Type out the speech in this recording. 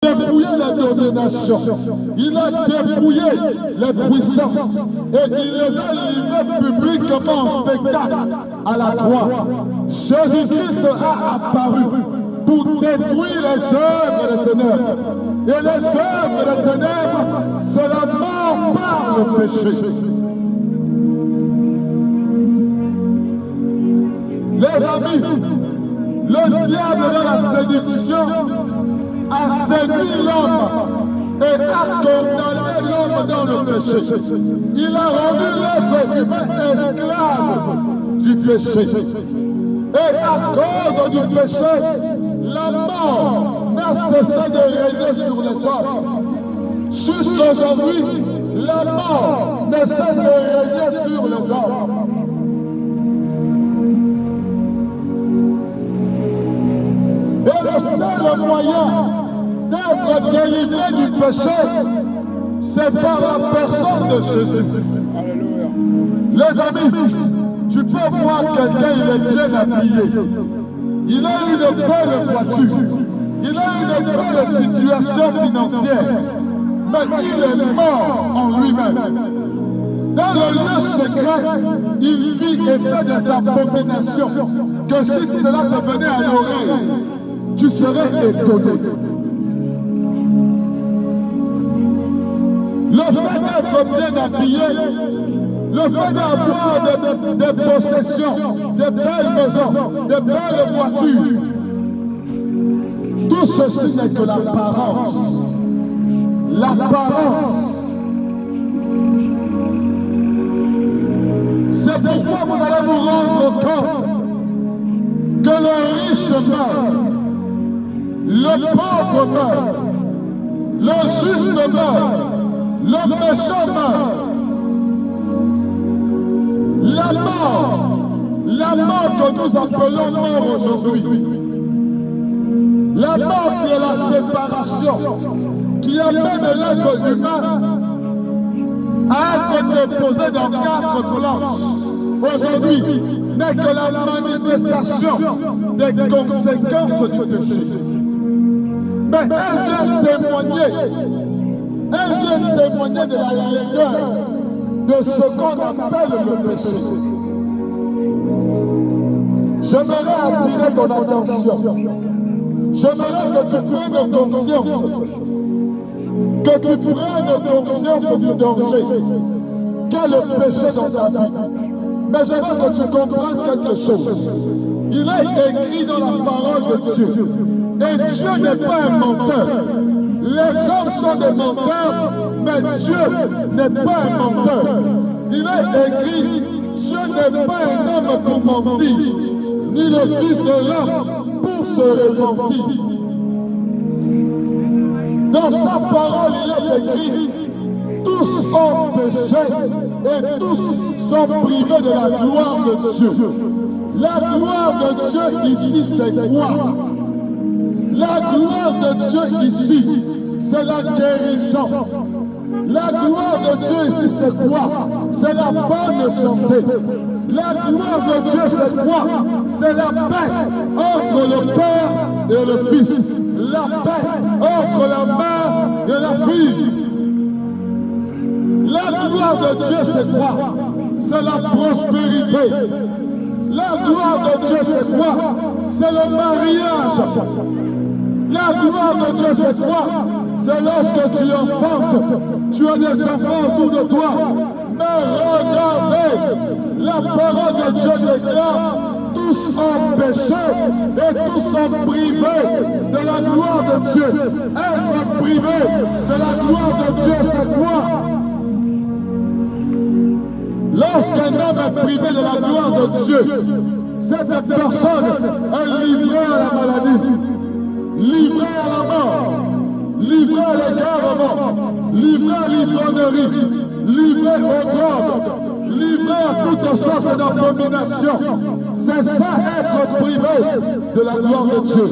dépouillé les dominations, il a dépouillé les puissances et il les a livrés publiquement en spectacle à la croix. Jésus-Christ a apparu pour détruire les œuvres des ténèbres. Et les œuvres des ténèbres, c'est la mort par le péché. Les amis, le diable de la séduction a séduit l'homme et a condamné l'homme dans le péché. Il a rendu l'être humain esclave du péché. Et à cause du péché, la mort n'a cessé de régner sur les hommes. Jusqu'à aujourd'hui, la mort ne cesse de régner sur les hommes. Et le seul moyen d'être délivré du péché, c'est par la personne de Jésus. Alléluia. Les amis, tu peux voir quelqu'un, il est bien habillé. Il a une belle voiture. Il a une belle situation financière. Mais il est mort en lui-même. Dans le lieu secret, il vit et fait des abominations que si cela te venait à l'oreille, tu serais étonné. Le fait d'être bien habillé, le fait d'avoir des possessions, des belles maisons, des belles voitures, tout ceci n'est que l'apparence. L'apparence. C'est pourquoi vous allez vous rendre compte que le riche meurt, le pauvre meurt, le juste meurt, le méchant meurt. La mort que nous appelons mort aujourd'hui, la mort qui est la séparation, qui amène l'être humain à être déposé dans 4 planches, aujourd'hui n'est que la manifestation des conséquences du péché. Mais elle vient témoigner de la laideur de ce qu'on appelle le péché. J'aimerais attirer ton attention. J'aimerais que tu prennes conscience. Que tu prennes conscience du danger qu'est le péché dans ta vie. Mais j'aimerais que tu comprennes quelque chose. Il est écrit dans la parole de Dieu. Et Dieu n'est pas un menteur. Les hommes sont des menteurs, mais Dieu n'est pas un menteur. Il est écrit, Dieu n'est pas un homme pour mentir, ni le fils de l'homme pour se repentir. Dans sa parole, il est écrit, tous ont péché et tous sont privés de la gloire de Dieu. La gloire de Dieu ici, c'est quoi? La gloire de Dieu ici, c'est la guérison. La gloire de Dieu ici, c'est quoi? C'est la bonne santé. La gloire de Dieu, c'est quoi? C'est la paix entre le Père et le Fils. La paix entre la mère et la fille. La gloire de Dieu, c'est quoi? C'est la prospérité. La gloire de Dieu, c'est quoi? C'est le mariage. La gloire de Dieu, c'est quoi? C'est lorsque tu enfantes, tu as des enfants autour de toi. Mais regardez, la parole de Dieu déclare, tous ont péché et tous sont privés de la gloire de Dieu. Être privé de la gloire de Dieu, c'est quoi? Lorsqu'un homme est privé de la gloire de Dieu, cette personne est livrée à la maladie, livrée à la mort, livrée à l'égarement, livrée à l'ivrognerie, livrée aux drogues, livrée à toutes sortes d'abominations. C'est ça être privé de la gloire de Dieu.